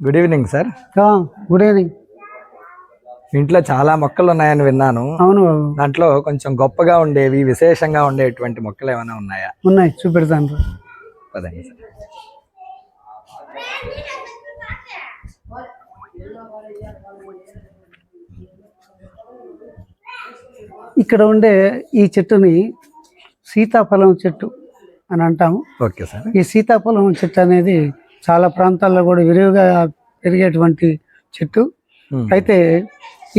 Good evening sir. Good evening. ఇంట్లో చాలా మొక్కలు ఉన్నాయని విన్నాను. అవును బాబు, దాంట్లో కొంచెం గొప్పగా ఉండేవి, విశేషంగా ఉండేటువంటి మొక్కలు ఏమైనా ఉన్నాయా? ఉన్నాయి, చూపెడతాను. పదండి సార్. ఇక్కడ ఉండే ఈ చెట్టుని సీతాఫలం చెట్టు అని అంటాము. Okay sir. ఈ సీతాఫలం చెట్టు అనేది చాలా ప్రాంతాల్లో కూడా విరివిగా పెరిగేటువంటి చెట్టు. అయితే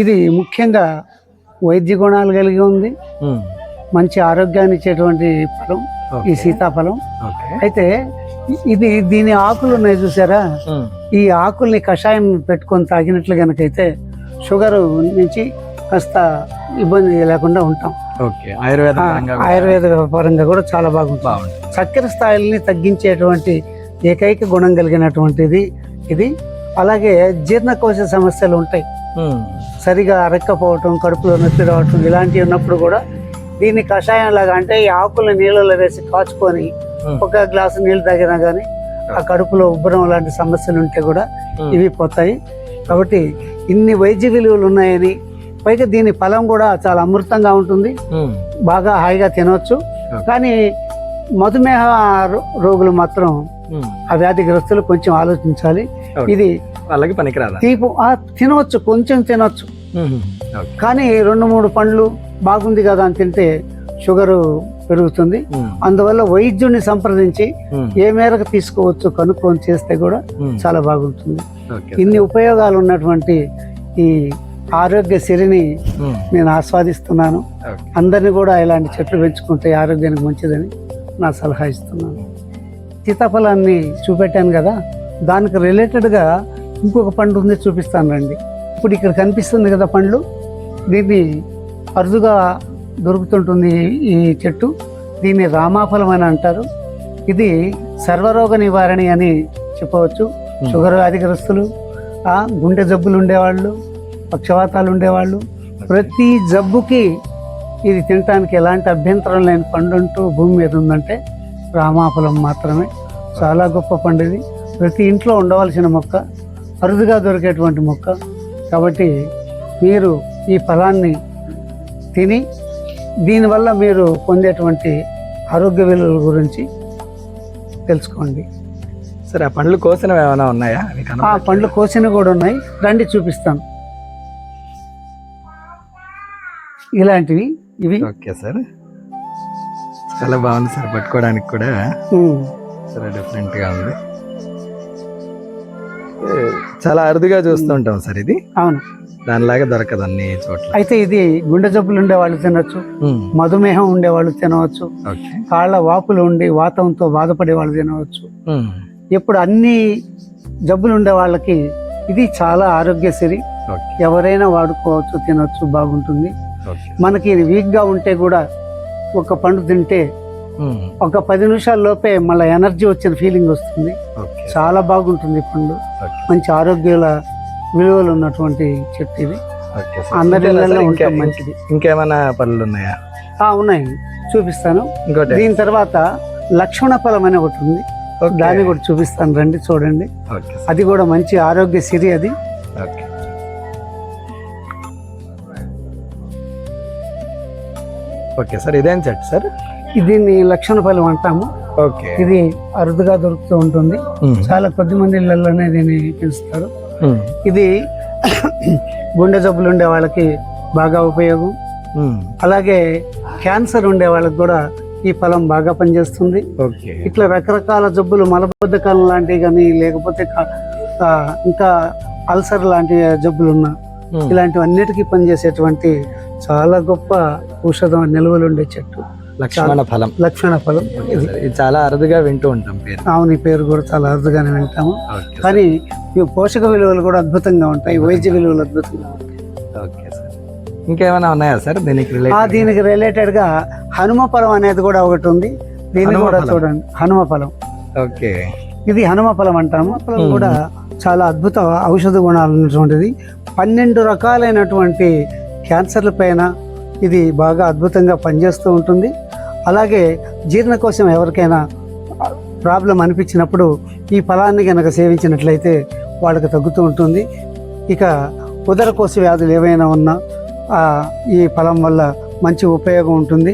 ఇది ముఖ్యంగా వైద్య గుణాలు కలిగి ఉంది, మంచి ఆరోగ్యాన్ని ఇచ్చేటువంటి ఫలం ఈ సీతాఫలం. అయితే దీని ఆకులు ఉన్నాయి చూసారా, ఈ ఆకుల్ని కషాయం పెట్టుకొని తాగినట్లు కనుకైతే షుగర్ నుంచి కాస్త ఇబ్బంది లేకుండా ఉంటాం. ఆయుర్వేద పరంగా కూడా చాలా బాగుంటుంది. చక్కెర స్థాయిల్ని తగ్గించేటువంటి ఏకైక గుణం కలిగినటువంటిది ఇది. అలాగే జీర్ణకోశ సమస్యలు ఉంటాయి, సరిగా అరక్కపోవటం, కడుపులో నొప్పి రావటం ఇలాంటివి ఉన్నప్పుడు కూడా దీన్ని కషాయం లాగా, అంటే ఈ ఆకుల్ని నీళ్ళలో వేసి కాచుకొని ఒక గ్లాసు నీళ్ళు తాగినా కానీ ఆ కడుపులో ఉబ్బరం లాంటి సమస్యలు ఉంటే కూడా ఇవి పోతాయి. కాబట్టి ఇన్ని వైద్య విలువలు ఉన్నాయని, పైగా దీని ఫలం కూడా చాలా అమృతంగా ఉంటుంది, బాగా హాయిగా తినవచ్చు. కానీ మధుమేహ రోగులు మాత్రం, ఆ వ్యాధిగ్రస్తులు కొంచెం ఆలోచించాలి. ఇది వాళ్ళకి పనికిరాదు. తీపు తినవచ్చు, కొంచెం తినవచ్చు, కానీ 2-3 పండ్లు బాగుంది కదా అని తింటే షుగరు పెరుగుతుంది. అందువల్ల వైద్యుడిని సంప్రదించి ఏ మేరకు తీసుకోవచ్చు కనుక్కొని చేస్తే కూడా చాలా బాగుంటుంది. ఇన్ని ఉపయోగాలు ఉన్నటువంటి ఈ ఆరోగ్య సిరిని నేను ఆస్వాదిస్తున్నాను. అందరినీ కూడా ఇలాంటి చెట్లు పెంచుకుంటే ఆరోగ్యానికి మంచిదని నా సలహా ఇస్తున్నాను. సీతాఫలాన్ని చూపెట్టాను కదా, దానికి రిలేటెడ్గా ఇంకొక పండు ఉంది, చూపిస్తాను రండి. ఇప్పుడు ఇక్కడ కనిపిస్తుంది కదా పండ్లు, దీన్ని అరుదుగా దొరుకుతుంటుంది ఈ చెట్టు. దీన్ని రామాఫలం అని అంటారు. ఇది సర్వరోగ నివారణి అని చెప్పవచ్చు. షుగర్ వ్యాధిగ్రస్తులు, గుండె జబ్బులు ఉండేవాళ్ళు, పక్షవాతాలు ఉండేవాళ్ళు, ప్రతి జబ్బుకి ఇది తినడానికి ఎలాంటి అభ్యంతరం లేని పండు అంటూ భూమి మీద ఉందంటే రామాఫలం మాత్రమే. చాలా గొప్ప పండు ఇది. ప్రతి ఇంట్లో ఉండవలసిన మొక్క, అరుదుగా దొరికేటువంటి మొక్క. కాబట్టి మీరు ఈ ఫలాన్ని తిని దీనివల్ల మీరు పొందేటువంటి ఆరోగ్య విలువల గురించి తెలుసుకోండి. సరే, ఆ పండ్లు కోసినవి ఏమైనా ఉన్నాయా? ఆ పండ్లు కోసినవి కూడా ఉన్నాయి, రండి చూపిస్తాను. ఇలాంటివి ఇవి. ఓకే సార్, చాలా బాగుంది సార్, పట్టుకోవడానికి కూడా చాలా డిఫరెంట్ గా ఉంది. చాలా అరుదుగా చూస్తుంటాం సార్ ఇది. అవును, దానిలాగా దొరకదు అన్ని చోట్ల. అయితే ఇది గుండె జబ్బులు ఉండే వాళ్ళు తినవచ్చు, మధుమేహం ఉండే వాళ్ళు తినవచ్చు, కాళ్ళ వాపులు ఉండి వాతంతో బాధపడే వాళ్ళు తినవచ్చు. ఇప్పుడు అన్ని జబ్బులు ఉండే వాళ్ళకి ఇది చాలా ఆరోగ్యశ్రీ. ఎవరైనా వాడుకోవచ్చు, తినవచ్చు, బాగుంటుంది. మనకి వీక్ గా ఉంటే కూడా ఒక పండు తింటే ఒక 10 నిమిషాల లోపే మళ్ళీ ఎనర్జీ వచ్చిన ఫీలింగ్ వస్తుంది. చాలా బాగుంటుంది పండు. మంచి ఆరోగ్యాల విలువలు ఉన్నటువంటి చెట్టు ఇది. అందరి ఇళ్ళల్లో ఉంటుంది, మంచిది. ఇంకేమైనా పళ్ళు ఉన్నాయా? ఉన్నాయి, చూపిస్తాను. దీని తర్వాత లక్ష్మణ ఫలం అని ఒకటి ఉంది, దాన్ని కూడా చూపిస్తాను, రండి చూడండి. అది కూడా మంచి ఆరోగ్య సిరి అది. ఓకే సార్, ఇదేం చెట్టు సార్? దీన్ని లక్షణ ఫలం అంటాము. ఇది అరుదుగా దొరుకుతూ ఉంటుంది, చాలా కొద్ది మంది ఇళ్లలోనే దీన్ని పెంచుతారు. ఇది గుండె జబ్బులు ఉండే వాళ్ళకి బాగా ఉపయోగం. అలాగే క్యాన్సర్ ఉండే వాళ్ళకి కూడా ఈ ఫలం బాగా పనిచేస్తుంది. ఇట్లా రకరకాల జబ్బులు, మలబద్ధకాలం లాంటివి కానీ, లేకపోతే ఇంకా అల్సర్ లాంటి జబ్బులున్నా ఇలాంటివన్నిటికీ పనిచేసేటువంటి చాలా గొప్ప ఔషధం నిల్వలు ఉండే చెట్టు లక్ష్మణ ఫలం. లక్ష్మణ ఫలం ఇది చాలా అరుదుగా వింటూ ఉంటాం పేరు. అవును, ఈ పేరు కూడా చాలా అరుదుగానే వింటాము. కానీ ఈ పోషక విలువలు కూడా అద్భుతంగా ఉంటాయి, వైద్య విలువలు అద్భుతంగా ఉంటాయి. ఓకే సార్, ఇంకేమైనా ఉన్నాయా సార్ దీనికి రిలేటెడ్ గా హనుమ ఫలం అనేది కూడా ఒకటి ఉంది, దీన్ని కూడా చూడండి. హనుమ ఫలం, ఓకే, ఇది హనుమ ఫలం అంటాము. ఫలం కూడా చాలా అద్భుత ఔషధ గుణాలు ఉన్నటువంటిది. 12 రకాలైనటువంటి క్యాన్సర్ల పైన ఇది బాగా అద్భుతంగా పనిచేస్తూ ఉంటుంది. అలాగే జీర్ణకోశం ఎవరికైనా ప్రాబ్లం అనిపించినప్పుడు ఈ ఫలాన్ని కనుక సేవించినట్లయితే వాళ్ళకి తగ్గుతూ ఉంటుంది. ఇక ఉదరకోశ వ్యాధులు ఏవైనా ఉన్నా ఈ ఫలం వల్ల మంచి ఉపయోగం ఉంటుంది.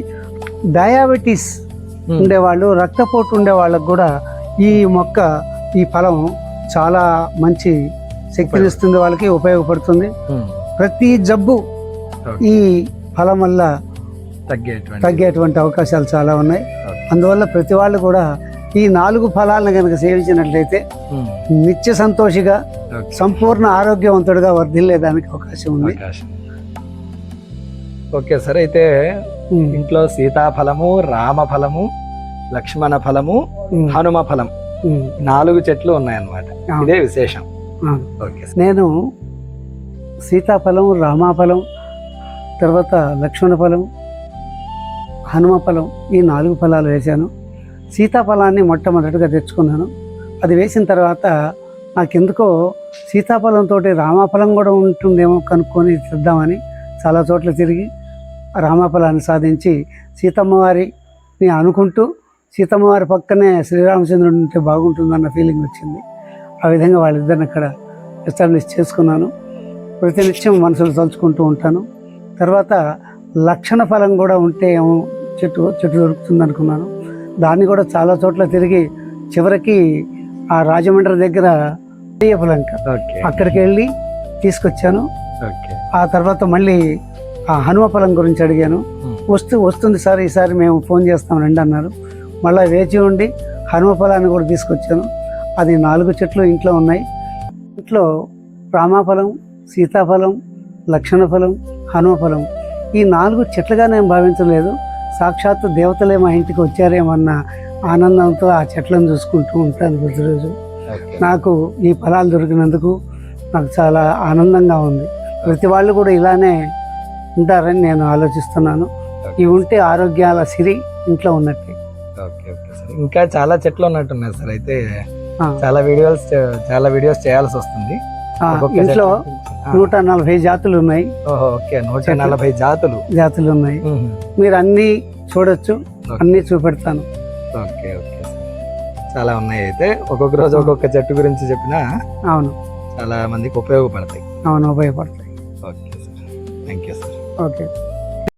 డయాబెటీస్ ఉండేవాళ్ళు, రక్తపోటు ఉండే వాళ్ళకు కూడా ఈ ఫలం చాలా మంచి శక్తినిస్తుంది, వాళ్ళకి ఉపయోగపడుతుంది. ప్రతి జబ్బు ఈ ఫలం వల్ల తగ్గేటువంటి అవకాశాలు చాలా ఉన్నాయి. అందువల్ల ప్రతి వాళ్ళు కూడా ఈ 4 ఫలాలను కనుక సేవించినట్లయితే నిత్య సంతోషిగా సంపూర్ణ ఆరోగ్యవంతుడిగా వర్ధిల్లేదానికి అవకాశం ఉంది. ఓకే సార్, అయితే ఇంట్లో సీతాఫలము, రామఫలము, లక్ష్మణ ఫలము, హనుమ ఫలం 4 చెట్లు ఉన్నాయన్నమాట. ఇదే విశేషం. ఓకే, నేను సీతాఫలం, రామాఫలం, తర్వాత లక్ష్మణ ఫలం, హనుమ ఫలం ఈ 4 ఫలాలు వేశాను. సీతాఫలాన్ని మొట్టమొదటిగా తెచ్చుకున్నాను. అది వేసిన తర్వాత నాకెందుకో సీతాఫలంతో రామాఫలం కూడా ఉంటుందేమో కనుక్కొని తెద్దామని చాలా చోట్ల తిరిగి రామాఫలాన్ని సాధించి సీతమ్మవారిని అనుకుంటూ సీతమ్మవారి పక్కనే శ్రీరామచంద్రుడు ఉంటే బాగుంటుందన్న ఫీలింగ్ వచ్చింది. ఆ విధంగా వాళ్ళిద్దరిని అక్కడ ఎస్టాబ్లిష్ చేసుకున్నాను. ప్రతినిత్యం మనసులు తలుచుకుంటూ ఉంటాను. తర్వాత లక్షణ ఫలం కూడా ఉంటే ఏమో చెట్టు దొరుకుతుంది అనుకున్నాను. దాన్ని కూడా చాలా చోట్ల తిరిగి చివరికి ఆ రాజమండ్రి దగ్గర లంక అక్కడికి వెళ్ళి తీసుకొచ్చాను. ఆ తర్వాత మళ్ళీ ఆ హనుమ ఫలం గురించి అడిగాను. వస్తుంది సార్, ఈసారి మేము ఫోన్ చేస్తాం రండి అన్నారు. మళ్ళీ వేచి ఉండి హనుమ ఫలాన్ని కూడా తీసుకొచ్చాను. అది 4 చెట్లు ఇంట్లో ఉన్నాయి. ఇంట్లో రామాఫలం, సీతాఫలం, లక్షణ ఫలం, హనుమ ఫలం ఈ 4 చెట్లుగా నేను భావించలేదు. సాక్షాత్తు దేవతలే మా ఇంటికి వచ్చారేమన్న ఆనందంతో ఆ చెట్లను చూసుకుంటూ ఉంటాను ప్రతిరోజు. నాకు ఈ ఫలాలు దొరికినందుకు నాకు చాలా ఆనందంగా ఉంది. ప్రతి వాళ్ళు కూడా ఇలానే ఉంటారని నేను ఆలోచిస్తున్నాను. ఇవి ఉంటే ఆరోగ్యాల సిరి ఇంట్లో ఉన్నట్టే. ఇంకా చాలా చెట్లు ఉన్నట్టున్నాయి సార్. అయితే చాలా వీడియోస్ చేయాల్సి వస్తుంది. ఇంట్లో 140 జాతులు ఉన్నాయి. 140 జాతులు ఉన్నాయి. మీరు అన్ని చూడొచ్చు, అన్ని చూపెడతాను. ఓకే చాలా ఉన్నాయి. అయితే ఒక్కొక్క రోజు ఒక్కొక్క చెట్టు గురించి చెప్పినా అవును చాలా మందికి ఉపయోగపడతాయి. అవును, ఉపయోగపడతాయి. Okay sir, thank you sir. Okay.